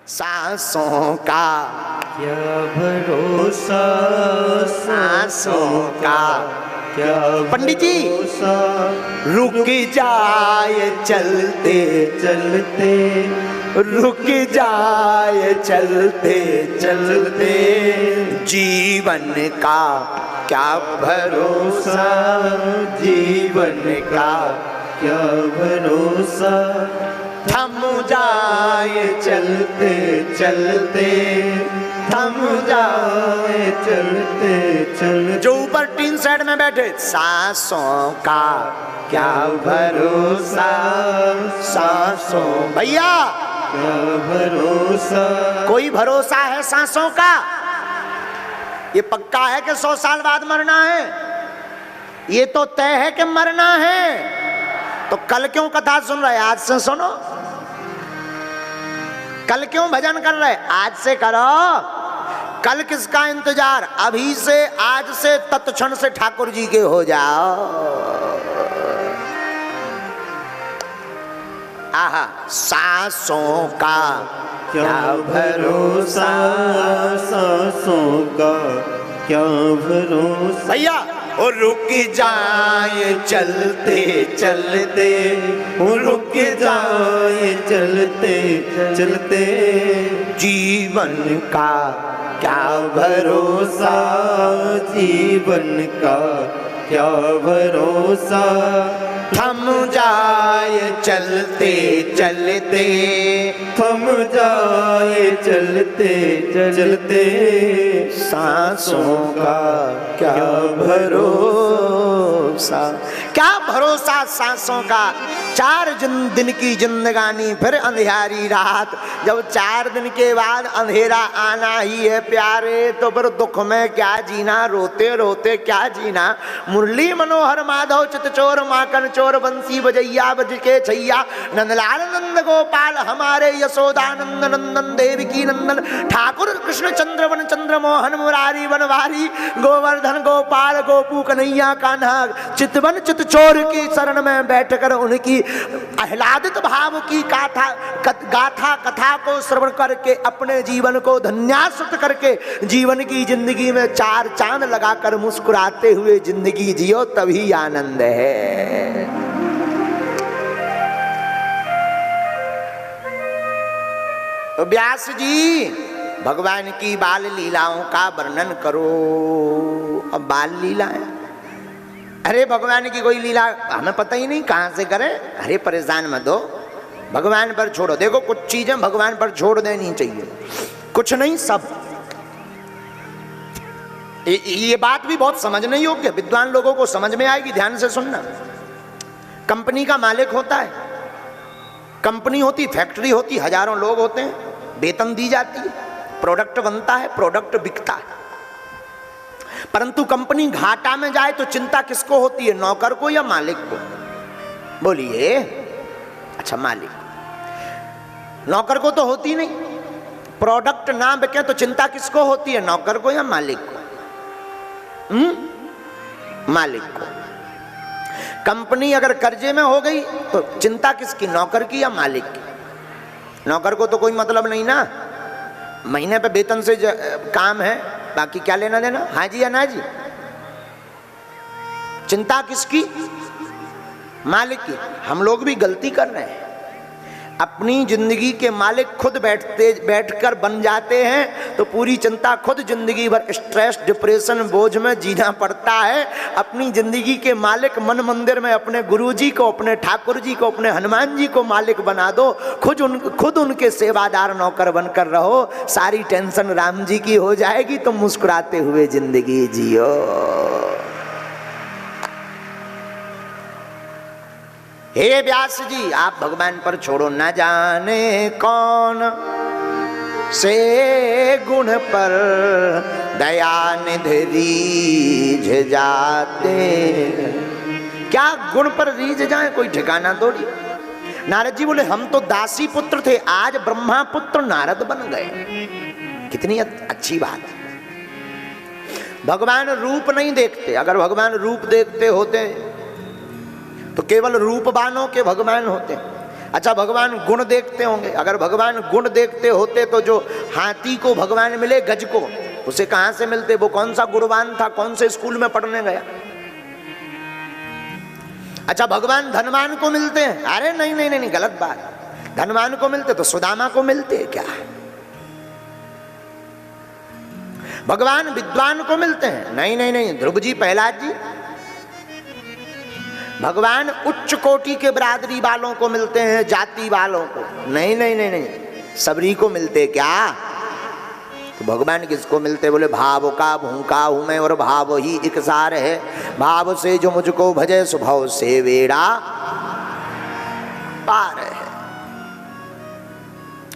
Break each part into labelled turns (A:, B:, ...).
A: सांसों का
B: क्या भरोसा,
A: सांसों का
B: क्या
A: पंडित जी
B: भरोसा,
A: रुक जाए चलते
B: चलते
A: रुक जाए चलते चलते जीवन का क्या भरोसा, जीवन का
B: क्या भरोसा,
A: थम जाए चलते चलते थम जाए
B: चलते चलते।
A: जो ऊपर टीन सेट में बैठे, सांसों का क्या भरोसा, सांसों भैया
B: क्या भरोसा,
A: कोई भरोसा है सांसों का? ये पक्का है कि 100 साल बाद मरना है? ये तो तय है कि मरना है। तो कल क्यों कथा सुन रहे? आज से सुनो। कल क्यों भजन कर रहे? आज से करो। कल किसका इंतजार? अभी से, आज से, तत्क्षण से ठाकुर जी के हो जाओ। आहा, सांसों का
B: क्या भरोसा, सांसों का क्या भरोसा।
A: भैया और रुक जाए चलते चलते,
B: रुक जाए चलते चलते
A: जीवन का क्या
B: भरोसा, जीवन का क्या भरोसा,
A: थम जाए चलते चलते
B: थम जाए चलते चलते
A: सांसों का क्या भरोसा। क्या भरोसा सांसों का? 4 दिन की जिंदगानी, फिर अंधेरी रात। जब 4 दिन के बाद अंधेरा आना ही है प्यारे, तो फिर दुख में क्या जीना, रोते रोते क्या जीना। मुरली मनोहर माधव चितचोर माकन चोर बंसी बजैया बज के छैया, नंदलाल नंद गोपाल हमारे यशोदानंद नंदन देवकी नंदन, ठाकुर कृष्ण चंद्र वन चंद्र मोहन मुरारी बनवारी, गोवर्धन गोपाल गोपू कन्हैया कान्हा, चितवन चितचोर की शरण में बैठकर उनकी आह्लादित भाव की गाथा कथा को श्रवण करके अपने जीवन को धन्यासुत करके जीवन की जिंदगी में 4 चांद लगाकर मुस्कुराते हुए जिंदगी जियो, तभी आनंद है। तो व्यास जी भगवान की बाल लीलाओं का वर्णन करो। अब बाल लीला है, अरे भगवान की कोई लीला हमें पता ही नहीं कहां से करे। अरे परेशान मत हो, भगवान पर छोड़ो। देखो कुछ चीजें भगवान पर छोड़ देनी चाहिए, कुछ नहीं सब। ये बात भी बहुत समझने योग्य, विद्वान लोगों को समझ में आएगी, ध्यान से सुनना। कंपनी का मालिक होता है, कंपनी होती, फैक्ट्री होती, हजारों लोग होते हैं, वेतन दी जाती है, प्रोडक्ट बनता है, प्रोडक्ट बिकता है। परंतु कंपनी घाटा में जाए तो चिंता किसको होती है, नौकर को या मालिक को? बोलिए। अच्छा, मालिक। नौकर को तो होती नहीं। प्रोडक्ट ना बिके तो चिंता किसको होती है, नौकर को या मालिक को? मालिक को। कंपनी अगर कर्जे में हो गई तो चिंता किसकी, नौकर की या मालिक की? नौकर को तो कोई मतलब नहीं ना, महीने पे वेतन से काम है, बाकी क्या लेना देना, हाँ जी या ना जी। चिंता किसकी, मालिक की। हम लोग भी गलती कर रहे हैं, अपनी जिंदगी के मालिक खुद बैठकर बन जाते हैं, तो पूरी चिंता खुद जिंदगी भर स्ट्रेस डिप्रेशन बोझ में जीना पड़ता है। अपनी जिंदगी के मालिक मन मंदिर में अपने गुरुजी को, अपने ठाकुर जी को, अपने हनुमान जी को मालिक बना दो। खुद उनके सेवादार नौकर बनकर रहो, सारी टेंशन राम जी की हो जाएगी, तो मुस्कुराते हुए जिंदगी जियो। हे व्यास जी, आप भगवान पर छोड़ो। न जाने कौन से गुण पर दया निधि रीझ जाते। क्या गुण पर रीझ जाए, कोई ठिकाना थोड़ी। नारद जी बोले हम तो दासी पुत्र थे, आज ब्रह्मा पुत्र नारद बन गए। कितनी अच्छी बात है। भगवान रूप नहीं देखते, अगर भगवान रूप देखते होते तो केवल रूपवानों के भगवान होते। अच्छा भगवान गुण देखते होंगे, अगर भगवान गुण देखते होते तो जो हाथी को भगवान मिले गज को, उसे कहां से मिलते? वो कौन सा गुणवान था, कौन से स्कूल में पढ़ने गया? अच्छा भगवान धनवान को मिलते हैं? अरे नहीं नहीं नहीं, गलत बात। धनवान को मिलते तो सुदामा को मिलते क्या? भगवान विद्वान को मिलते हैं? नहीं नहीं नहीं, ध्रुव जी, प्रहलाद जी। भगवान उच्च कोटि के बिरादरी वालों को मिलते हैं, जाति वालों को? नहीं नहीं नहीं नहीं, सबरी को मिलते क्या? तो भगवान किसको मिलते? बोले भाव का भूखा हूं मैं और भाव ही एक सार है, भाव से जो मुझको भजे स्वभाव से वेड़ा पार है।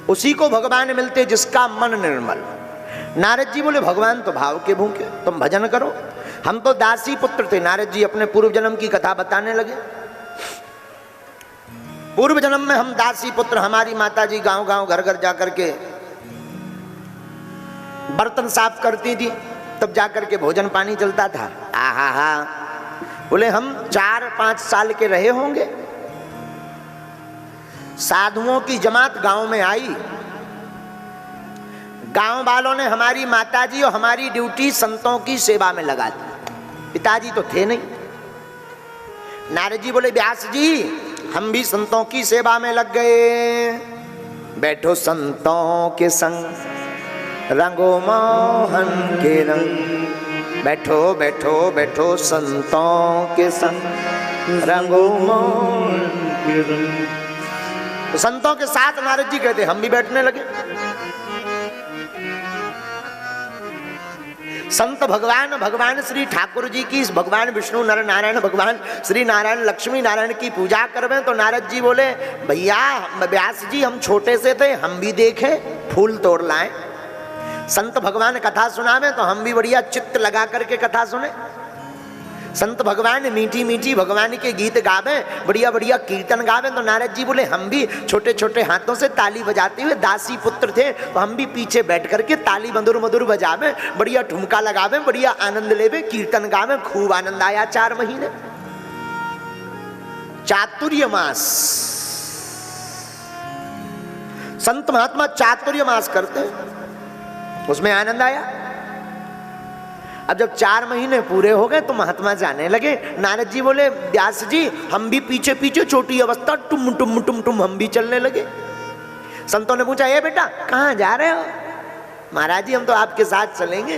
A: उसी को भगवान मिलते जिसका मन निर्मल। नारद जी बोले भगवान तो भाव के भूखे, तुम भजन करो। हम तो दासी पुत्र थे। नारद जी अपने पूर्व जन्म की कथा बताने लगे। पूर्व जन्म में हम दासी पुत्र, हमारी माता जी गांव गांव घर घर जाकर के बर्तन साफ करती थी, तब जाकर के भोजन पानी चलता था। आहा हा, बोले हम 4-5 साल के रहे होंगे, साधुओं की जमात गांव में आई। गांव वालों ने हमारी माताजी और हमारी ड्यूटी संतों की सेवा में लगा दी। पिताजी तो थे नहीं। नारद जी बोले व्यास जी हम भी संतों की सेवा में लग गए। बैठो संतों के संग, रंगो मोहन के रंग। बैठो बैठो बैठो संतों के संग, रंगो मोहन के रंग। तो संतों के साथ नारद जी कहते हम भी बैठने लगे। संत भगवान, भगवान श्री ठाकुर जी की, भगवान विष्णु नर नारायण, भगवान श्री नारायण लक्ष्मी नारायण की पूजा करवे। तो नारद जी बोले भैया व्यास जी हम छोटे से थे, हम भी देखें, फूल तोड़ लाएं। संत भगवान कथा सुनावे तो हम भी बढ़िया चित्त लगा करके कथा सुने। संत भगवान मीठी मीठी भगवान के गीत गावे, बढ़िया बढ़िया कीर्तन गावे। तो नारद जी बोले हम भी छोटे छोटे हाथों से ताली बजाते हुए, दासी पुत्र थे तो हम भी पीछे बैठ करके ताली मधुर मधुर बजावे, बढ़िया ठुमका लगावे, बढ़िया आनंद लेवे, कीर्तन गावे। खूब आनंद आया 4 महीने। चातुर्य मास, संत महात्मा चातुर्य मास करते हैं, उसमें आनंद आया। अब जब 4 महीने पूरे हो गए तो महात्मा जाने लगे। नारद जी बोले व्यास जी हम भी पीछे पीछे छोटी अवस्था टुम टुम टुम टुम हम भी चलने लगे। संतों ने पूछा ये बेटा कहाँ जा रहे हो? महाराज जी हम तो आपके साथ चलेंगे।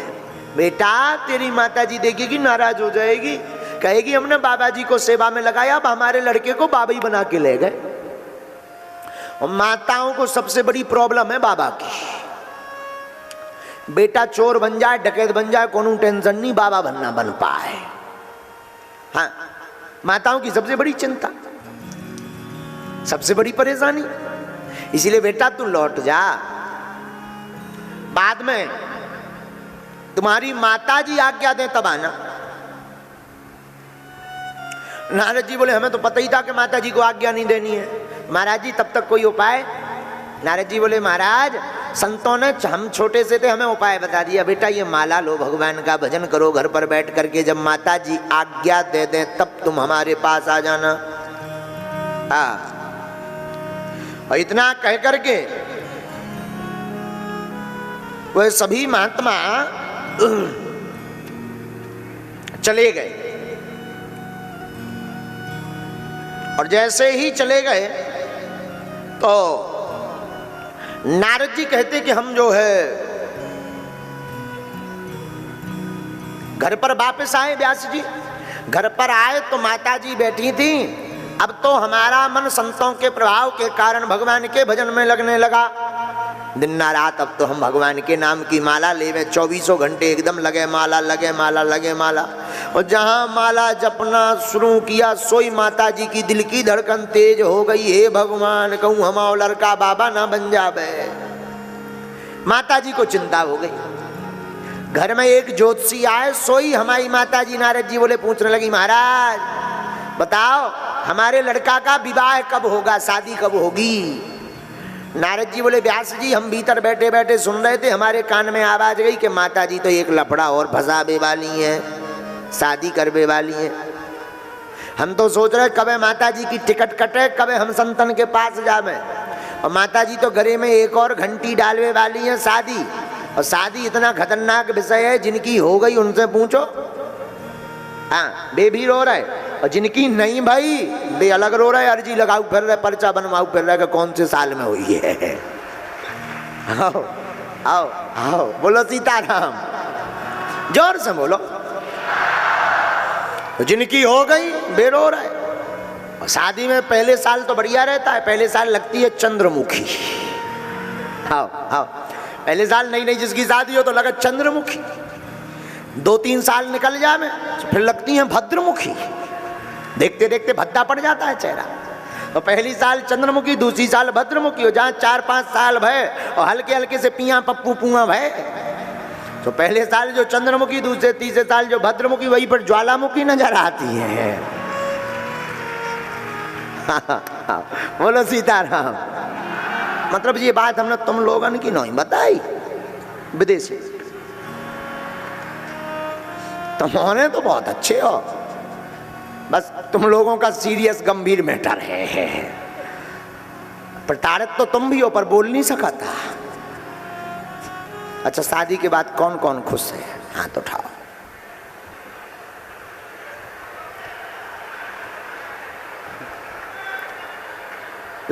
A: बेटा तेरी माता जी देखेगी नाराज हो जाएगी, कहेगी हमने बाबा जी को सेवा में लगाया, अब हमारे लड़के को बाबा ही बना के ले गए। और माताओं को सबसे बड़ी प्रॉब्लम है बाबा की। बेटा चोर बन जाए, डकैत बन जाए, कोनो टेंशन नहीं, बाबा बनना बन पाए। हाँ, माताओं की सबसे बड़ी चिंता, सबसे बड़ी परेशानी। इसीलिए बेटा तू लौट जा, बाद में तुम्हारी माताजी आज्ञा दे तब आना। नारद जी बोले हमें तो पता ही था कि माताजी को आज्ञा नहीं देनी है। महाराज जी तब तक कोई उपाय? नारद जी बोले महाराज संतों ने, हम छोटे से थे, हमें उपाय बता दिया। बेटा ये माला लो, भगवान का भजन करो घर पर बैठ करके, जब माता जी आज्ञा दे दें तब तुम हमारे पास आ जाना। और इतना कह करके वह सभी महात्मा चले गए। और जैसे ही चले गए तो नारद जी कहते कि हम जो है घर पर वापस आए। व्यास जी घर पर आए तो माता जी बैठी थी। अब तो हमारा मन संतों के प्रभाव के कारण भगवान के भजन में लगने लगा। दिन ना रात अब तो हम भगवान के नाम की माला लेवे, 24 घंटे एकदम लगे माला, लगे माला, लगे माला। और जहां माला जपना शुरू किया सोई माता जी की दिल की धड़कन तेज हो गई। हे भगवान कहूं हमारा लड़का बाबा ना बन जावे। माता जी को चिंता हो गई। घर में एक ज्योतिषी आए, सोई हमारी माता जी। नारद जी बोले, पूछने लगी महाराज बताओ हमारे लड़का का विवाह कब होगा, शादी कब होगी? नारद जी बोले व्यास जी हम भीतर बैठे बैठे सुन रहे थे, हमारे कान में आवाज गई कि माता जी तो एक लफड़ा और फंसावे वाली हैं, शादी करवे वाली हैं। हम तो सोच रहे कबे माता जी की टिकट कटे, कबे हम संतन के पास जावे। और माता जी तो घरे में एक और घंटी डालने वाली है, शादी। और शादी इतना खतरनाक विषय है, जिनकी हो गई उनसे पूछो, हाँ वे भी रो रहे, और जिनकी नहीं भाई वे अलग रो रहे, अर्जी लगाऊ फिर रहे, पर्चा बनवाऊ फिर रहे कि कौन से साल में हुई है। आओ आओ आओ, बोलो सीताराम, जोर से बोलो। तो जिनकी हो गई वे रो रहे। और शादी में पहले साल तो बढ़िया रहता है, पहले साल लगती है चंद्रमुखी। आओ आओ, पहले साल नई नई जिसकी शादी हो तो लगा चंद्रमुखी, 2-3 साल निकल जाए फिर लगती है भद्रमुखी, देखते देखते भद्दा पड़ जाता है चेहरा। तो पहली साल चंद्रमुखी, दूसरी साल भद्रमुखी, और जहाँ 4-5 साल भय और हल्के हल्के से पिया पप्पू पुआ भय, तो पहले साल जो चंद्रमुखी, दूसरे तीसरे साल जो भद्रमुखी, वही पर ज्वालामुखी नजर आती है। बोलो सीताराम। मतलब ये बात हमने तुम लोगन की नहीं बताई, विदेशी तुमने तो बहुत अच्छे हो, बस तुम लोगों का सीरियस गंभीर मैटर है। प्रताड़ित तो तुम भी हो पर बोल नहीं सका था। अच्छा, शादी के बाद कौन कौन खुश है? हाथ उठाओ।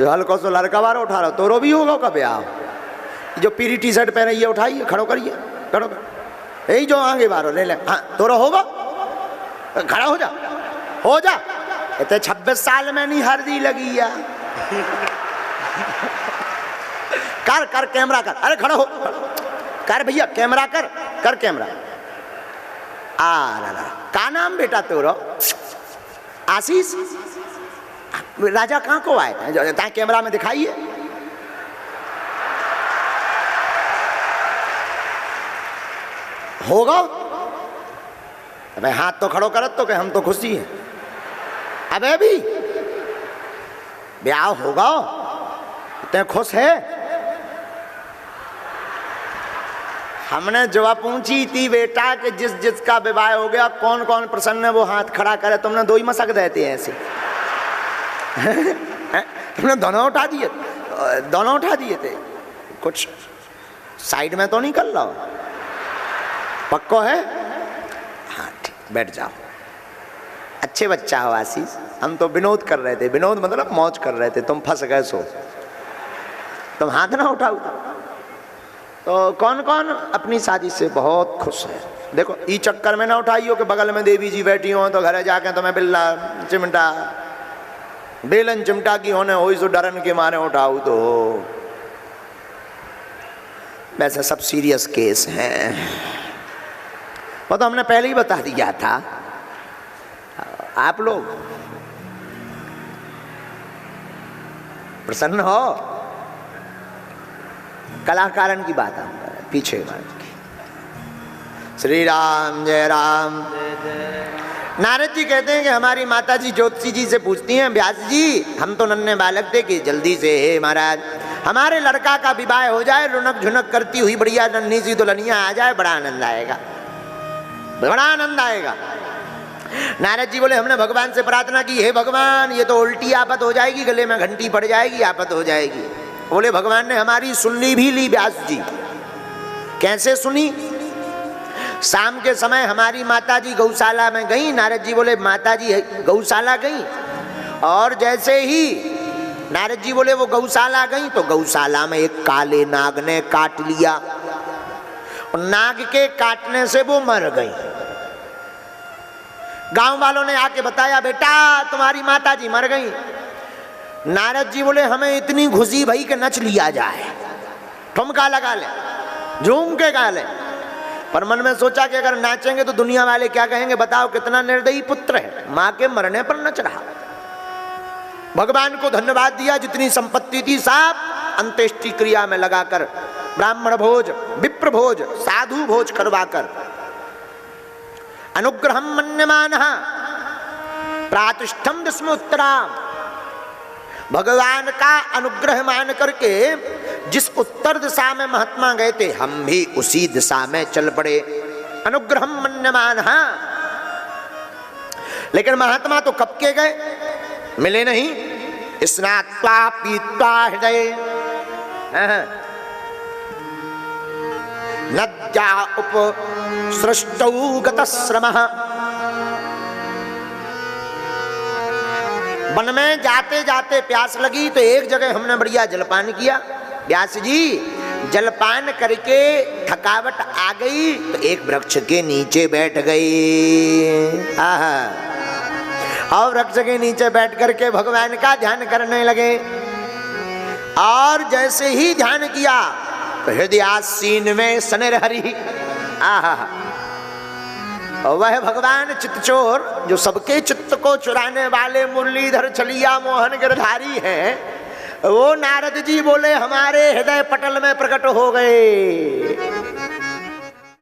A: हल्को सो लड़का बार उठा रहा, तोरो भी होगा कब आओ। जो पीली टी शर्ट पहने ये उठाइए, खड़ो करिए, खड़ो कर। यही जो आगे बारो ले ले, हाँ तोरो होगा, खड़ा हो जा, हो जा। इतने 26 साल में नहीं हल्दी लगी या। कर कर कैमरा कर, अरे खड़ा हो, कर भैया कैमरा कर, कर कैमरा। आ का नाम बेटा तोरो? आशीष। राजा कहाँ को आए ता कैमरा में दिखाइए। होगा? अबे हाथ तो खड़ो करत तो कि हम तो खुशी हैं। अबे भी ब्याह होगा, इतने खुश है? हमने जवाब पूछी थी बेटा कि जिस जिसका विवाह हो गया कौन कौन प्रसन्न है वो हाथ खड़ा करे। तुमने 2 ही मशक देते हैं ऐसे। तुमने दोनों उठा दिए, दोनों उठा दिए थे। कुछ साइड में तो नहीं कर रहा हो? पक्को है? हाँ ठीक, बैठ जाओ। अच्छे बच्चा हो आशीष। हम तो विनोद कर रहे थे, विनोद मतलब मौज कर रहे थे, तुम फंस गए सो। तुम हाथ ना उठाओ। तो कौन कौन अपनी शादी से बहुत खुश है? देखो ई चक्कर में ना उठाइयो कि बगल में देवी जी बैठी हो तो घर जाके तुम्हें बिल्ला चिमटा बेलन चिमटा की होने हो सो डरन के मारे उठाओ। तो वैसे सब सीरियस केस हैं, वो तो हमने पहले ही बता दिया था। आप लोग प्रसन्न हो? कलाकारन की बात हम पीछे बात की। श्री राम जय राम। नारद जी कहते हैं कि हमारी माता जी ज्योतिषी जी से पूछती हैं, व्यास जी हम तो नन्हे बालक थे कि जल्दी से हे महाराज हमारे लड़का का विवाह हो जाए, रुनक झुनक करती हुई बढ़िया नन्ही सी दुल्हनिया आ जाए, बड़ा आनंद आएगा, बड़ा आनंद आएगा। नारद जी बोले हमने भगवान से प्रार्थना की, हे भगवान ये तो उल्टी आफत हो जाएगी, गले में घंटी पड़ जाएगी, आफत हो जाएगी। बोले भगवान ने हमारी सुन ली भी ली। व्यास जी कैसे सुनी? शाम के समय हमारी माता जी गौशाला में गई। नारद जी बोले माता जी गौशाला गई, और जैसे ही नारद जी बोले वो गौशाला गई तो गौशाला में एक काले नाग ने काट लिया, और नाग के काटने से वो मर गई। गांव वालों ने आके बताया बेटा तुम्हारी माता जी मर गई। नारद जी बोले हमें इतनी खुशी भई कि नच लिया जाए, ठुमका लगा ले, झूम के गा ले। पर मन में सोचा कि अगर नाचेंगे तो दुनिया वाले क्या कहेंगे, बताओ कितना निर्दयी पुत्र है, मां के मरने पर नच रहा। भगवान को धन्यवाद दिया, जितनी संपत्ति थी सब अंत्येष्टि क्रिया में लगाकर ब्राह्मण भोज, विप्र भोज, साधु भोज करवाकर अनुग्रहम मन्यमानः प्रातिष्ठम दस्म उत्तरा, भगवान का अनुग्रह मान करके जिस उत्तर दिशा में महात्मा गए थे हम भी उसी दिशा में चल पड़े। अनुग्रहम मन्यमानः लेकिन महात्मा तो कब के गए, मिले नहीं। स्नात्वा पीत्वा हृदय नद्या उप सृष्टौ गतश्रमः। वन में जाते जाते प्यास लगी तो एक जगह हमने बढ़िया जलपान किया। व्यास जी जलपान करके थकावट आ गई तो एक वृक्ष के नीचे बैठ गई। आहा, और वृक्ष के नीचे बैठ करके भगवान का ध्यान करने लगे। और जैसे ही ध्यान किया तो हृदयासीन में सनरहरि। आहा, वह भगवान चित्तचोर जो सबके चित्त को चुराने वाले मुरलीधर छलिया मोहन गिरधारी हैं, वो नारद जी बोले हमारे हृदय पटल में प्रकट हो गए।